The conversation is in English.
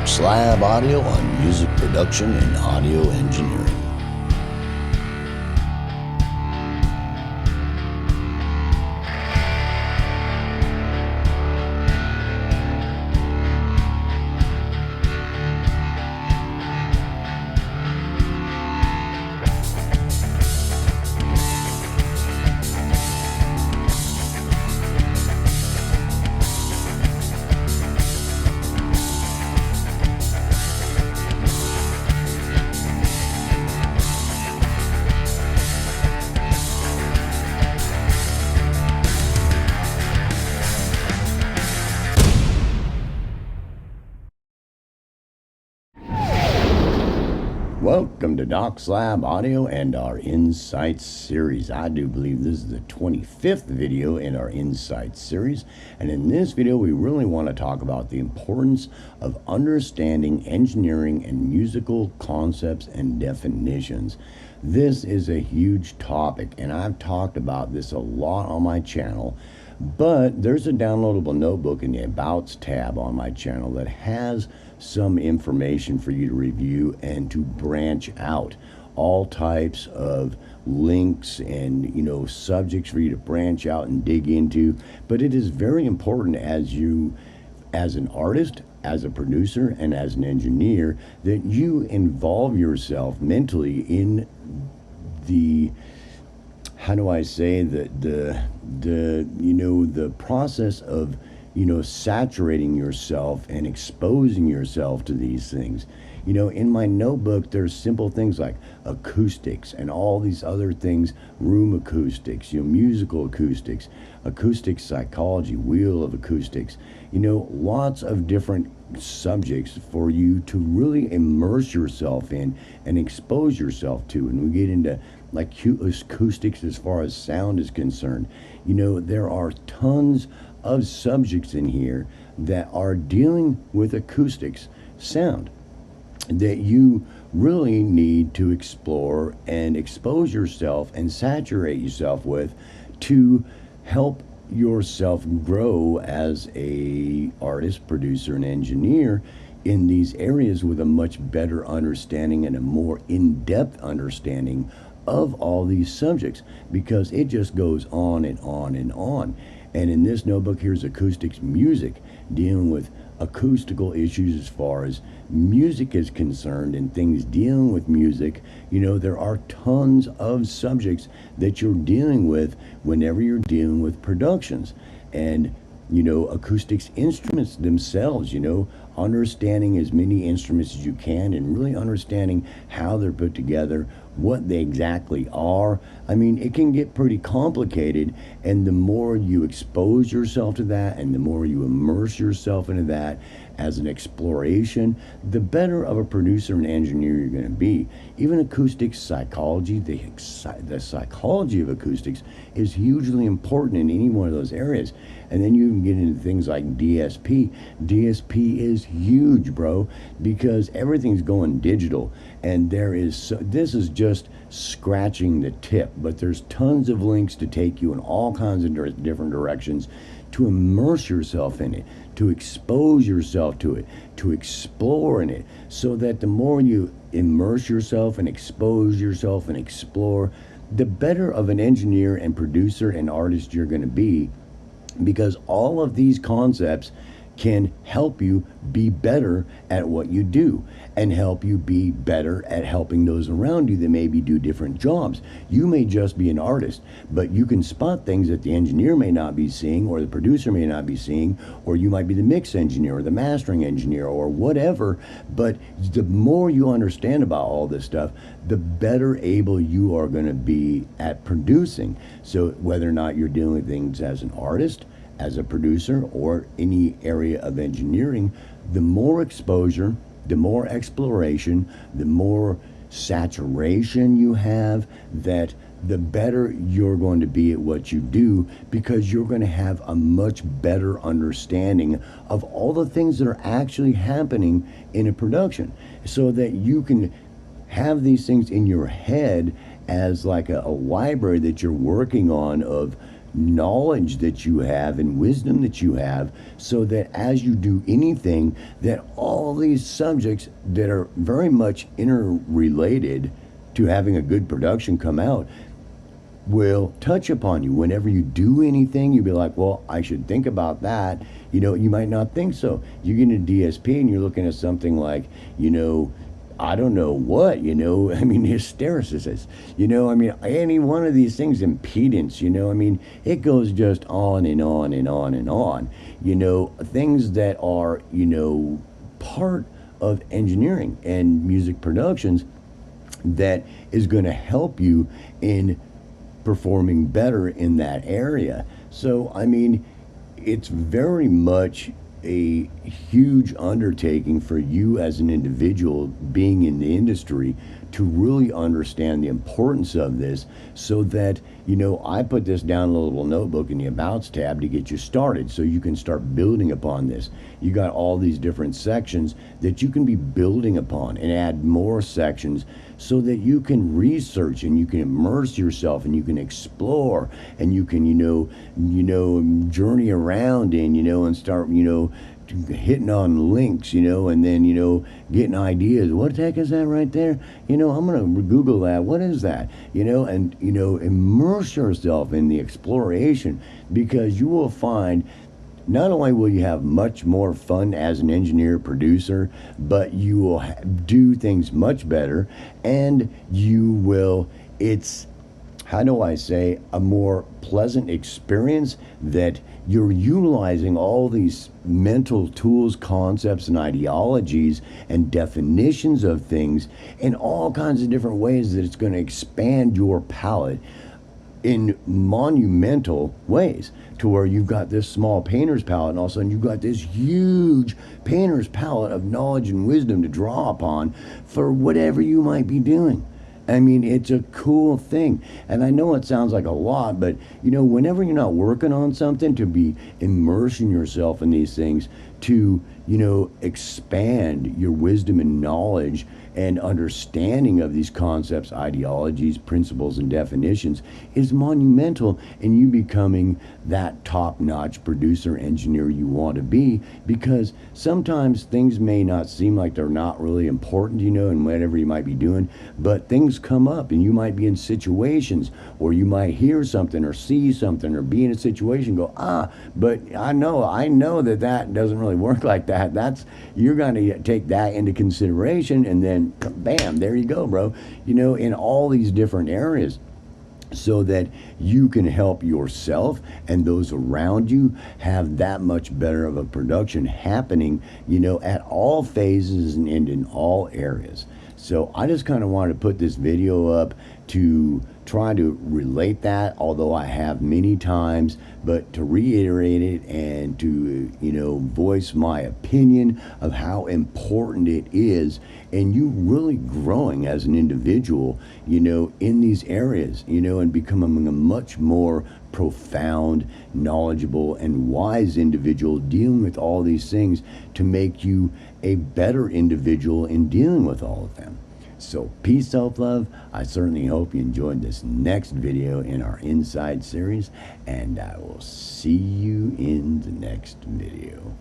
Doc Slab Audio on music production and audio engineering. Welcome to Doc Slab Audio and our Insights series. I do believe this is the 25th video in our Insights series. And in this video, we really want to talk about the importance of understanding engineering and musical concepts and definitions. This is a huge topic, and I've talked about this a lot on my channel. But there's a downloadable notebook in the Abouts tab on my channel that has some information for you to review and to branch out. All types of links and subjects for you to branch out and dig into. But it is very important as an artist, as a producer, and as an engineer, that you involve yourself mentally in the the process of saturating yourself and exposing yourself to these things. In my notebook, there's simple things like acoustics and all these other things, room acoustics, musical acoustics, acoustic psychology, wheel of acoustics, lots of different subjects for you to really immerse yourself in and expose yourself to. And we get into like acoustics as far as sound is concerned. There are tons of subjects in here that are dealing with acoustics, sound, that you really need to explore and expose yourself and saturate yourself with to help yourself grow as a artist, producer, and engineer in these areas with a much better understanding and a more in-depth understanding of all these subjects, because it just goes on and on and on. And in this notebook, here's acoustics music, dealing with acoustical issues as far as music is concerned and things dealing with music. There are tons of subjects that you're dealing with whenever you're dealing with productions. And acoustics instruments themselves, understanding as many instruments as you can and really understanding how they're put together, what they exactly are. It can get pretty complicated, and the more you expose yourself to that and the more you immerse yourself into that as an exploration, the better of a producer and engineer you're going to be. Even acoustics psychology, the psychology of acoustics is hugely important in any one of those areas. And then you can get into things like DSP. DSP is huge, bro, because everything's going digital, and this is just scratching the tip, but there's tons of links to take you in all kinds of different directions to immerse yourself in it, to expose yourself to it, to explore in it, so that the more you immerse yourself and expose yourself and explore, the better of an engineer and producer and artist you're going to be, because all of these concepts can help you be better at what you do and help you be better at helping those around you that maybe do different jobs. You may just be an artist, but you can spot things that the engineer may not be seeing or the producer may not be seeing, or you might be the mix engineer or the mastering engineer or whatever. But the more you understand about all this stuff, the better able you are going to be at producing. So whether or not you're dealing with things as an artist, as a producer, or any area of engineering, the more exposure, the more exploration, the more saturation you have, that the better you're going to be at what you do, because you're going to have a much better understanding of all the things that are actually happening in a production, so that you can have these things in your head as like a library that you're working on of knowledge that you have and wisdom that you have, so that as you do anything, that all these subjects that are very much interrelated to having a good production come out will touch upon you. Whenever you do anything, you'll be like, well, I should think about that. You might not think so. You get into DSP and you're looking at something like, I don't know what, I mean, hysteresis, any one of these things, impedance, it goes just on and on and on and on, things that are, part of engineering and music productions that is going to help you in performing better in that area. So, it's very much a huge undertaking for you as an individual being in the industry to really understand the importance of this, so that, I put this down in a little notebook in the Abouts tab to get you started so you can start building upon this. You got all these different sections that you can be building upon and add more sections so that you can research and you can immerse yourself and you can explore and you can, journey around and start, hitting on links, and then, getting ideas. What the heck is that right there? I'm going to Google that. What is that? And, immerse yourself in the exploration, because you will find not only will you have much more fun as an engineer producer, but you will do things much better, and you will, how do I say, a more pleasant experience, that you're utilizing all these mental tools, concepts, and ideologies and definitions of things in all kinds of different ways, that it's going to expand your palette in monumental ways, to where you've got this small painter's palette and all of a sudden you've got this huge painter's palette of knowledge and wisdom to draw upon for whatever you might be doing. It's a cool thing. And I know it sounds like a lot, but, whenever you're not working on something, to be immersing yourself in these things, to, expand your wisdom and knowledge and understanding of these concepts, ideologies, principles, and definitions is monumental in you becoming that top-notch producer, engineer you want to be. Because sometimes things may not seem like they're not really important, in whatever you might be doing, but things come up and you might be in situations, or you might hear something or see something or be in a situation, go, but I know that doesn't really work like that. You're going to take that into consideration, and then bam, there you go, bro, in all these different areas, so that you can help yourself and those around you have that much better of a production happening, at all phases and in all areas. So I just kind of wanted to put this video up to try to relate that, although I have many times, but to reiterate it and to, voice my opinion of how important it is, and you really growing as an individual, in these areas, and becoming a much more profound, knowledgeable, and wise individual dealing with all these things, to make you a better individual in dealing with all of them. So peace, self-love. I certainly hope you enjoyed this next video in our Inside series, and I will see you in the next video.